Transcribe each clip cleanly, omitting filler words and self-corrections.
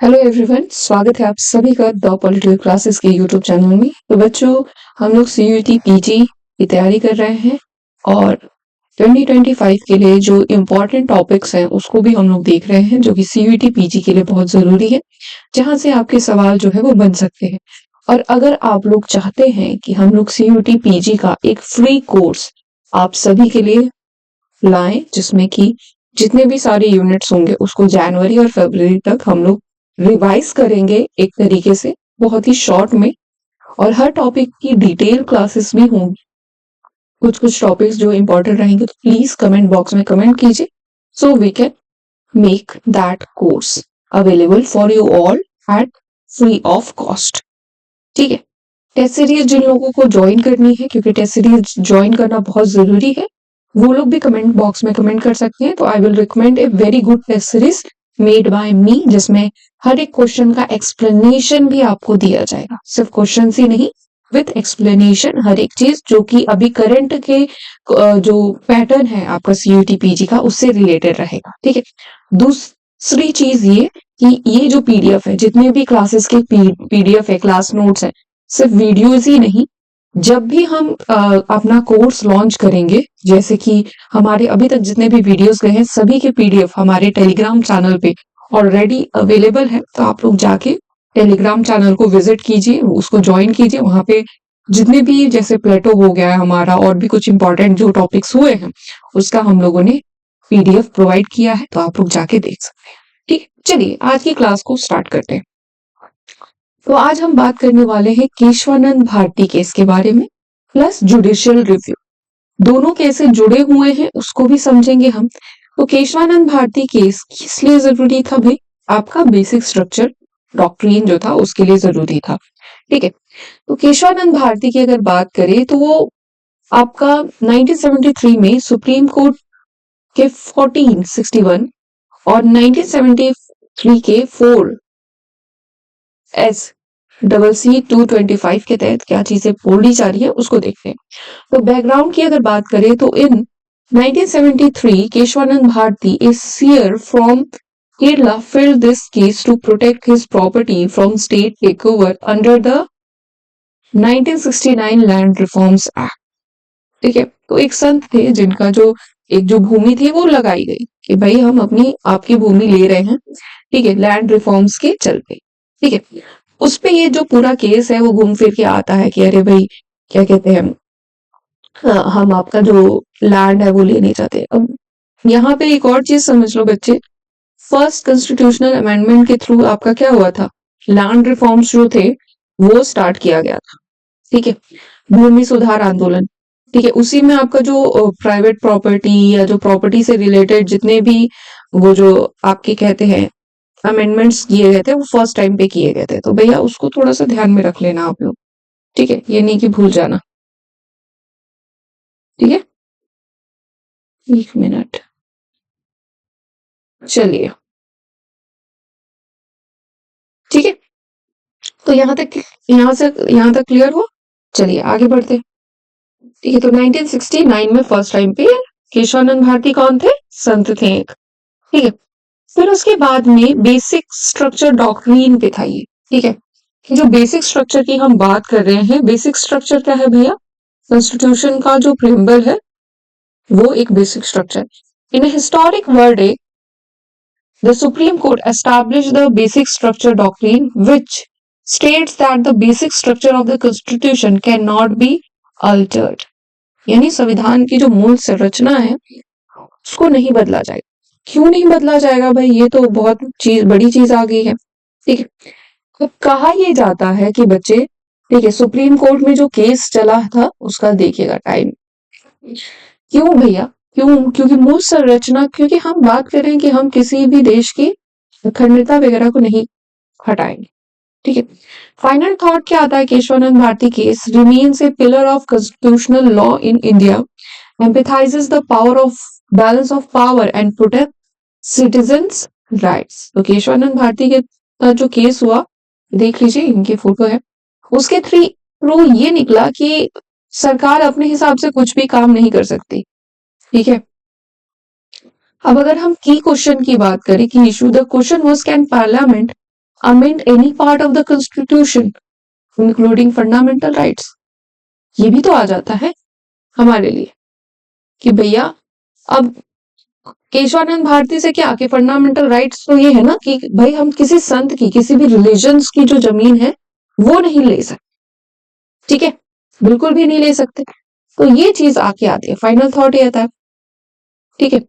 Hello everyone, स्वागत है आप सभी का द पॉलिटिकल क्लासेस के यूट्यूब चैनल में। तो बच्चों, हम लोग सीयूईटी पीजी की तैयारी कर रहे हैं और 2025 के लिए जो इम्पोर्टेंट टॉपिक्स हैं उसको भी हम लोग देख रहे हैं, जो कि सीयूईटी पीजी के लिए बहुत जरूरी है, जहां से आपके सवाल जो है वो बन सकते हैं। और अगर आप लोग चाहते हैं कि हम लोग सीयूईटी पीजी का एक फ्री कोर्स आप सभी के लिए लाएं, जिसमें कि जितने भी सारे यूनिट्स होंगे उसको जनवरी और फरवरी तक हम लोग रिवाइज करेंगे एक तरीके से, बहुत ही शॉर्ट में। और हर टॉपिक की डिटेल क्लासेस भी होंगी। कुछ कुछ टॉपिक्स जो इम्पोर्टेंट रहेंगे तो प्लीज कमेंट बॉक्स में कमेंट कीजिए, so we can make that course available for you all at free of cost. ठीक है। टेस्ट सीरीज जिन लोगों को ज्वाइन करनी है, क्योंकि टेस्ट सीरीज ज्वाइन करना बहुत जरूरी है, वो लोग भी कमेंट बॉक्स में कमेंट कर सकते हैं। तो I will recommend a very good test series made by me, जिसमें हर एक क्वेश्चन का एक्सप्लेनेशन भी आपको दिया जाएगा, सिर्फ क्वेश्चन ही नहीं, विथ एक्सप्लेनेशन हर एक चीज, जो कि अभी करंट के जो पैटर्न है आपका सीयूटी पीजी का उससे रिलेटेड रहेगा। ठीक है। दूसरी चीज ये कि ये जो पीडीएफ है, जितने भी क्लासेस के पीडीएफ है, क्लास नोट्स है, सिर्फ वीडियोज ही नहीं, जब भी हम अपना कोर्स लॉन्च करेंगे, जैसे कि हमारे अभी तक जितने भी वीडियोस गए हैं सभी के पीडीएफ हमारे टेलीग्राम चैनल पे ऑलरेडी अवेलेबल है। तो आप लोग जाके टेलीग्राम चैनल को विजिट कीजिए, उसको ज्वाइन कीजिए। वहां पे जितने भी, जैसे प्लेटो हो गया है हमारा, और भी कुछ इंपॉर्टेंट जो टॉपिक्स हुए हैं उसका हम लोगों ने पीडीएफ प्रोवाइड किया है, तो आप लोग जाके देख सकते हैं। ठीक है, चलिए आज की क्लास को स्टार्ट करते हैं। तो आज हम बात करने वाले हैं केशवानंद भारती केस के बारे में, प्लस जुडिशियल रिव्यू। दोनों कैसे जुड़े हुए हैं उसको भी समझेंगे हम। तो केशवानंद भारती केस किस लिए जरूरी था भाई? आपका बेसिक स्ट्रक्चर डॉक्ट्रिन जो था उसके लिए जरूरी था। ठीक है। तो केशवानंद भारती की अगर बात करें तो वो आपका 1973 में सुप्रीम कोर्ट के 1461 और 1973 के 4SCC 225 के तहत क्या चीजें बोली जा रही है उसको देखते हैं। तो बैकग्राउंड की अगर बात करें तो in 1973 Kesavananda Bharati is seer from Kerala filed this case to protect his property from state takeover under the 1969 Land Reforms Act। ठीक है। तो एक संत थे जिनका जो भूमि थी वो लगाई गई कि भाई हम अपनी आपकी भूमि ले रहे हैं, ठीक है, लैंड रिफॉर्म्स के चलते। ठीक है। उस पे ये जो पूरा केस है वो घूम फिर के आता है कि अरे भाई क्या कहते हैं, हम आपका जो लैंड है वो ले नहीं चाहते। अब यहाँ पे एक और चीज समझ लो बच्चे, फर्स्ट कॉन्स्टिट्यूशनल अमेंडमेंट के थ्रू आपका क्या हुआ था, लैंड रिफॉर्म्स जो थे वो स्टार्ट किया गया था। ठीक है। भूमि सुधार आंदोलन। ठीक है। उसी में आपका जो प्राइवेट प्रॉपर्टी या जो प्रॉपर्टी से रिलेटेड जितने भी वो जो आपके कहते हैं अमेंडमेंट्स किए गए थे वो फर्स्ट टाइम पे किए गए थे। तो भैया उसको थोड़ा सा ध्यान में रख लेना आप लोग। ठीक है, ये नहीं कि भूल जाना। ठीक है, एक मिनट, चलिए। ठीक है। तो यहाँ तक क्लियर हुआ। चलिए आगे बढ़ते हैं। ठीक है। तो 1969 में फर्स्ट टाइम पे केशवानंद भारती कौन थे? संत थे एक। ठीक है। फिर उसके बाद में बेसिक स्ट्रक्चर डॉक्ट्रिन पे था ये। ठीक है। कि जो बेसिक स्ट्रक्चर की हम बात कर रहे हैं, बेसिक स्ट्रक्चर क्या है भैया? कॉन्स्टिट्यूशन का जो प्रियम्बल है वो एक basic structure. In historic verdict the Supreme Court established the basic structure doctrine, which states that the basic structure of the Constitution cannot be altered। यानी संविधान की जो मूल संरचना है उसको नहीं बदला जाएगा। क्यों नहीं बदला जाएगा भाई? ये तो बहुत बड़ी चीज आ गई है। ठीक है। तो कहा यह जाता है कि बच्चे, ठीक है, सुप्रीम कोर्ट में जो केस चला था उसका देखिएगा टाइम। क्यों भैया? क्योंकि मूल संरचना, क्योंकि हम बात कर रहे हैं कि हम किसी भी देश की अखंडता वगैरह को नहीं हटाएंगे। ठीक है। फाइनल थॉट क्या आता है? Keshavananda Bharati case remains a pillar of constitutional law in India, emphasises the power of balance of power and protect citizens rights. तो केशवानंद भारती के जो केस हुआ, देख लीजिए, इनकी फोटो है, उसके थ्रू ये निकला कि सरकार अपने हिसाब से कुछ भी काम नहीं कर सकती। ठीक है। अब अगर हम की क्वेश्चन की बात करें कि issue the question was can parliament amend any part of the constitution including fundamental rights। ये भी तो आ जाता है हमारे लिए कि भैया अब केशवानंद भारती से क्या कि फंडामेंटल राइट्स तो ये है ना कि भाई हम किसी संत की किसी भी रिलीजन्स की जो जमीन है वो नहीं ले सकते, ठीक है, बिल्कुल भी नहीं ले सकते। तो ये चीज आके आती है, फाइनल थॉट ये आता है, ठीक है।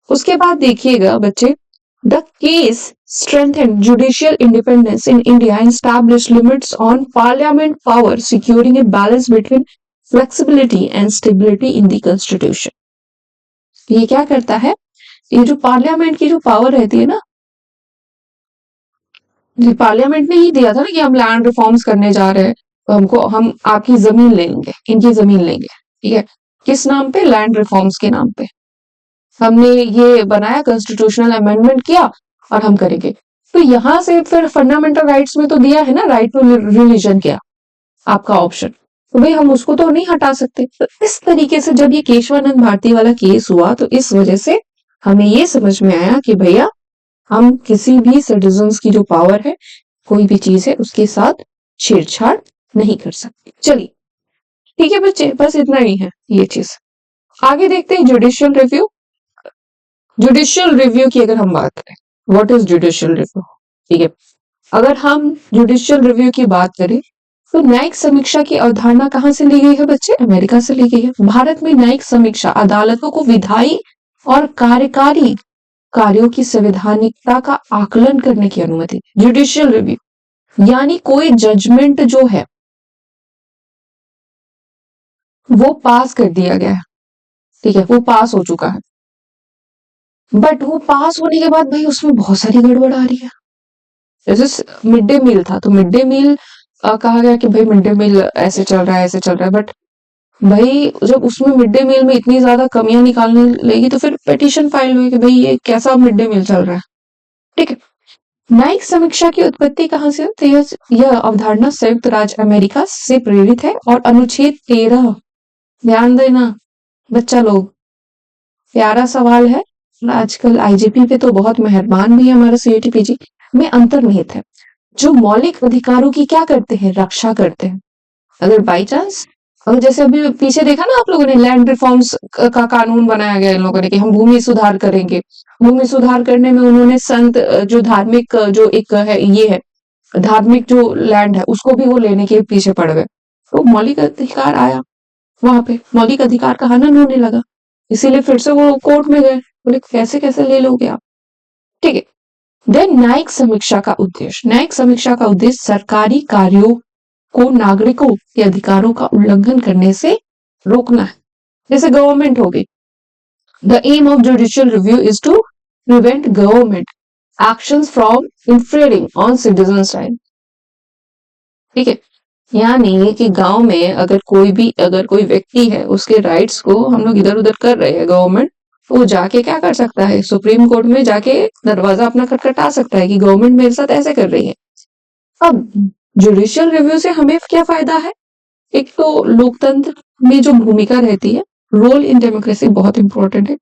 उसके बाद देखिएगा बच्चे, the case strengthened judicial independence in India and established limits on parliament power, securing a balance between flexibility and stability in the constitution। ये क्या करता है, ये जो पार्लियामेंट की जो पावर रहती है ना, ये पार्लियामेंट ने ही दिया था ना कि हम लैंड रिफॉर्म्स करने जा रहे हैं, तो हम आपकी जमीन लेंगे, इनकी जमीन लेंगे, ठीक है, किस नाम पे, लैंड रिफॉर्म्स के नाम पे हमने ये बनाया, कॉन्स्टिट्यूशनल अमेंडमेंट किया और हम करेंगे। तो यहां से फिर फंडामेंटल राइट्स में तो दिया है ना राइट टू रिलीजन, क्या आपका ऑप्शन, तो भाई हम उसको तो नहीं हटा सकते। तो इस तरीके से जब ये केशवानंद भारती वाला केस हुआ तो इस वजह से हमें ये समझ में आया कि भैया हम किसी भी सिटीजन्स की जो पावर है, कोई भी चीज है, उसके साथ छेड़छाड़ नहीं कर सकते। चलिए ठीक है बच्चे, बस इतना ही है ये चीज। आगे देखते हैं जुडिशियल रिव्यू। जुडिशियल रिव्यू की अगर हम बात करें, व्हाट इज जुडिशियल रिव्यू, ठीक है, अगर हम जुडिशियल रिव्यू की बात करें तो न्यायिक समीक्षा की अवधारणा कहां से ली गई है बच्चे, अमेरिका से ली गई है। भारत में न्यायिक समीक्षा अदालतों को विधायी और कार्यकारी कार्यों की संवैधानिकता का आकलन करने की अनुमति। जुडिशियल रिव्यू यानी कोई जजमेंट जो है वो पास कर दिया गया है, ठीक है, वो पास हो चुका है, बट वो पास होने के बाद भाई उसमें बहुत सारी गड़बड़ आ रही है। जैसे मिड डे मील था, तो मिड डे मील कहा गया कि भाई मिड डे मील ऐसे चल रहा है ऐसे चल रहा है, बट भाई जब उसमें मिड डे मील में इतनी ज्यादा कमियां निकालने लगी तो फिर पिटीशन फाइल हुई कि भाई ये कैसा मिड डे मील चल रहा है, ठीक है। न्यायिक समीक्षा की उत्पत्ति कहां से, तो यह अवधारणा संयुक्त राज्य अमेरिका से प्रेरित है और अनुच्छेद 13, ध्यान देना बच्चा लोग, प्यारा सवाल है, आजकल आईजीपी पे तो बहुत मेहरबान भी है हमारा सीईटी-पीजी में, अंतर्निहित है, जो मौलिक अधिकारों की क्या करते हैं, रक्षा करते हैं। अगर बाई चांस, अगर जैसे अभी पीछे देखा ना आप लोगों ने, लैंड रिफॉर्म्स का कानून बनाया गया इन लोगों ने कि हम भूमि सुधार करेंगे, भूमि सुधार करने में उन्होंने संत जो धार्मिक जो एक है ये है धार्मिक जो लैंड है उसको भी वो लेने के पीछे पड़ गए, तो मौलिक अधिकार आया वहां पे, मौलिक अधिकार का हनन होने लगा, इसीलिए फिर से वो कोर्ट में गए, बोले कैसे कैसे ले लोगे आप, ठीक है। देन न्यायिक समीक्षा का उद्देश्य, न्यायिक समीक्षा का उद्देश्य सरकारी कार्यों को नागरिकों के अधिकारों का उल्लंघन करने से रोकना है, जैसे गवर्नमेंट हो गई। The aim of judicial review is to prevent government actions from infringing on citizens right, ठीक है, यानी कि गांव में अगर कोई व्यक्ति है उसके राइट्स को हम लोग इधर उधर कर रहे हैं गवर्नमेंट, तो वो जाके क्या कर सकता है, सुप्रीम कोर्ट में जाके दरवाजा अपना खटखटा सकता है कि गवर्नमेंट मेरे साथ ऐसे कर रही है। अब जुडिशियल रिव्यू से हमें क्या फायदा है, एक तो लोकतंत्र में जो भूमिका रहती है, रोल इन डेमोक्रेसी बहुत इंपॉर्टेंट है।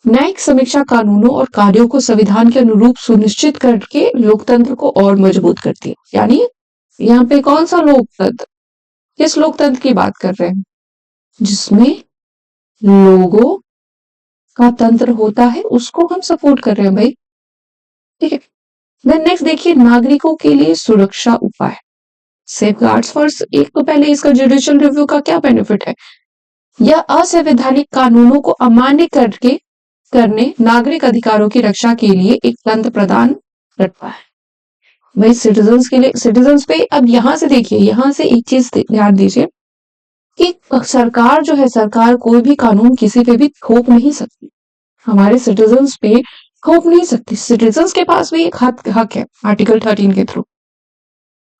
न्यायिक समीक्षा कानूनों और कार्यों को संविधान के अनुरूप सुनिश्चित करके लोकतंत्र को और मजबूत करती है। यानी यहाँ पे कौन सा लोकतंत्र, किस लोकतंत्र की बात कर रहे हैं, जिसमें लोगों का तंत्र होता है, उसको हम सपोर्ट कर रहे हैं भाई, ठीक है। देन नेक्स्ट देखिए, नागरिकों के लिए सुरक्षा उपाय, सेफगार्ड्स फॉर, एक तो पहले इसका जुडिशियल रिव्यू का क्या बेनिफिट है, यह असंवैधानिक कानूनों को अमान्य करने नागरिक अधिकारों की रक्षा के लिए एक तंत्र प्रदान करता है भाई सिटीजन्स के लिए, सिटीजन्स पे। अब यहां से देखिए, यहां से एक चीज ध्यान दीजिए कि सरकार जो है, सरकार कोई भी कानून किसी पे भी थोप नहीं सकती, हमारे सिटीजन्स पे थोप नहीं सकती। सिटीजन्स के पास भी एक हक है आर्टिकल 13 के थ्रू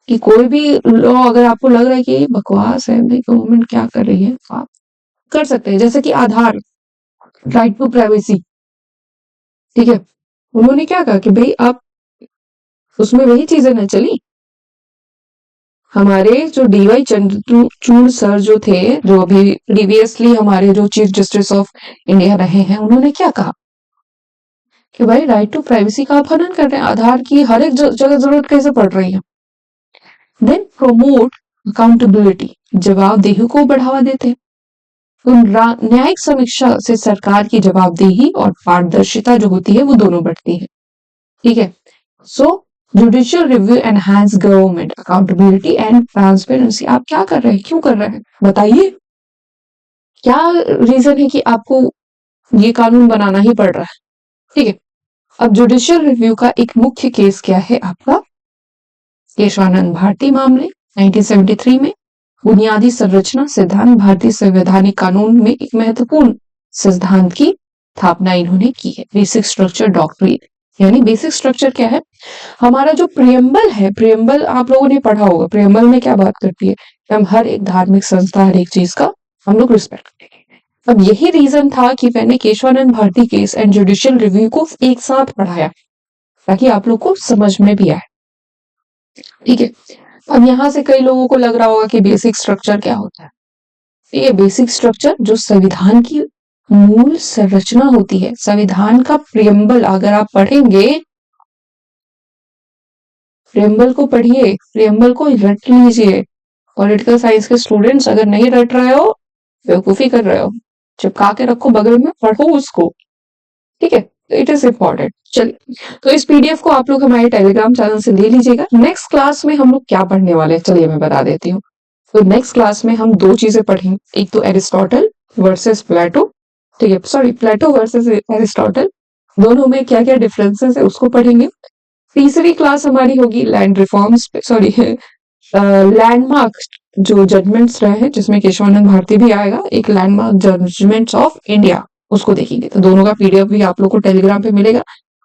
कि कोई भी लॉ अगर आपको लग रहा है कि बकवास है भाई, गवर्नमेंट क्या कर रही है, तो आप कर सकते हैं। जैसे कि आधार, राइट टू प्राइवेसी, ठीक है, उन्होंने क्या कहा कि भाई आप उसमें वही चीजें ना चली, हमारे जो डीवाई चंद्रचूड़ सर जो थे, जो अभी प्रीवियसली हमारे जो चीफ जस्टिस ऑफ इंडिया रहे हैं, उन्होंने क्या कहा कि भाई राइट टू प्राइवेसी का आप हनन कर रहे हैं, आधार की हर एक जगह जरूरत कैसे पड़ रही है। देन प्रोमोट अकाउंटेबिलिटी, जवाबदेही को बढ़ावा देते हैं। तो न्यायिक समीक्षा से सरकार की जवाबदेही और पारदर्शिता जो होती है वो दोनों बढ़ती है। ठीक है, so judicial review enhance government accountability and transparency. आप क्या कर रहे हैं, क्यों कर रहे हैं, बताइए क्या रीजन है कि आपको ये कानून बनाना ही पड़ रहा है। ठीक है, अब जुडिशियल रिव्यू का एक मुख्य केस क्या है आपका, केशवानंद भारती मामले 1973 में बुनियादी संरचना सिद्धांत भारतीय संवैधानिक कानून में एक महत्वपूर्ण सिद्धांत की स्थापना इन्होंने की है। बेसिक स्ट्रक्चर डॉक्ट्रिन, यानी बेसिक स्ट्रक्चर क्या है, हमारा जो प्रियम्बल है, प्रियम्बल आप लोगों ने पढ़ा होगा, प्रियम्बल में क्या बात करती है कि हम हर एक धार्मिक संस्था, हर एक चीज का हम लोग रिस्पेक्ट करेंगे। अब यही रीजन था कि मैंने Kesavananda Bharati case and judicial review को एक साथ पढ़ाया ताकि आप लोग को समझ में भी आए। ठीक है, अब यहां से कई लोगों को लग रहा होगा कि बेसिक स्ट्रक्चर क्या होता है। ये बेसिक स्ट्रक्चर जो संविधान की मूल संरचना होती है, संविधान का प्रियम्बल अगर आप पढ़ेंगे, प्रियम्बल को पढ़िए, प्रियम्बल को रट लीजिए। पॉलिटिकल साइंस के स्टूडेंट्स अगर नहीं रट रहे हो, बेवकूफी कर रहे हो, चिपका के रखो बगल में, पढ़ो उसको। ठीक है, इट इज इम्पोर्टेंट। चलिए, तो इस पीडीएफ को आप लोग हमारे टेलीग्राम चैनल से ले लीजिएगा। नेक्स्ट क्लास में हम लोग क्या पढ़ने वाले हैं, चलिए मैं बता देती हूँ। तो नेक्स्ट क्लास में हम दो चीजें पढ़ेंगे, एक तो एरिस्टोटल वर्सेस प्लेटो। ठीक है, सॉरी, प्लेटो वर्सेस एरिस्टोटल, दोनों में क्या क्या डिफरेंसेस है उसको पढ़ेंगे। तीसरी क्लास हमारी होगी लैंड रिफॉर्म्स पे, सॉरी लैंडमार्क जो जजमेंट्स रहे हैं, जिसमें केशवानंद भारती भी आएगा, एक लैंडमार्क जजमेंट्स ऑफ इंडिया, उसको देखेंगे। तो दोनों का पीडीएफ भी आप लोग को टेलीग्राम पे मिलेगा।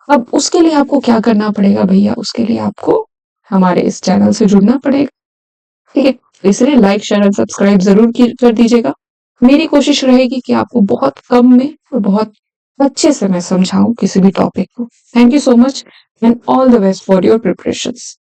अब उसके लिए आपको क्या करना पड़ेगा भैया, उसके लिए आपको हमारे इस चैनल से जुड़ना पड़ेगा। ठीक है, इसलिए लाइक शेयर एंड सब्सक्राइब जरूर कर दीजिएगा। मेरी कोशिश रहेगी कि आपको बहुत कम में और बहुत अच्छे से मैं समझाऊं किसी भी टॉपिक को। Thank you so much and all the best for your preparations.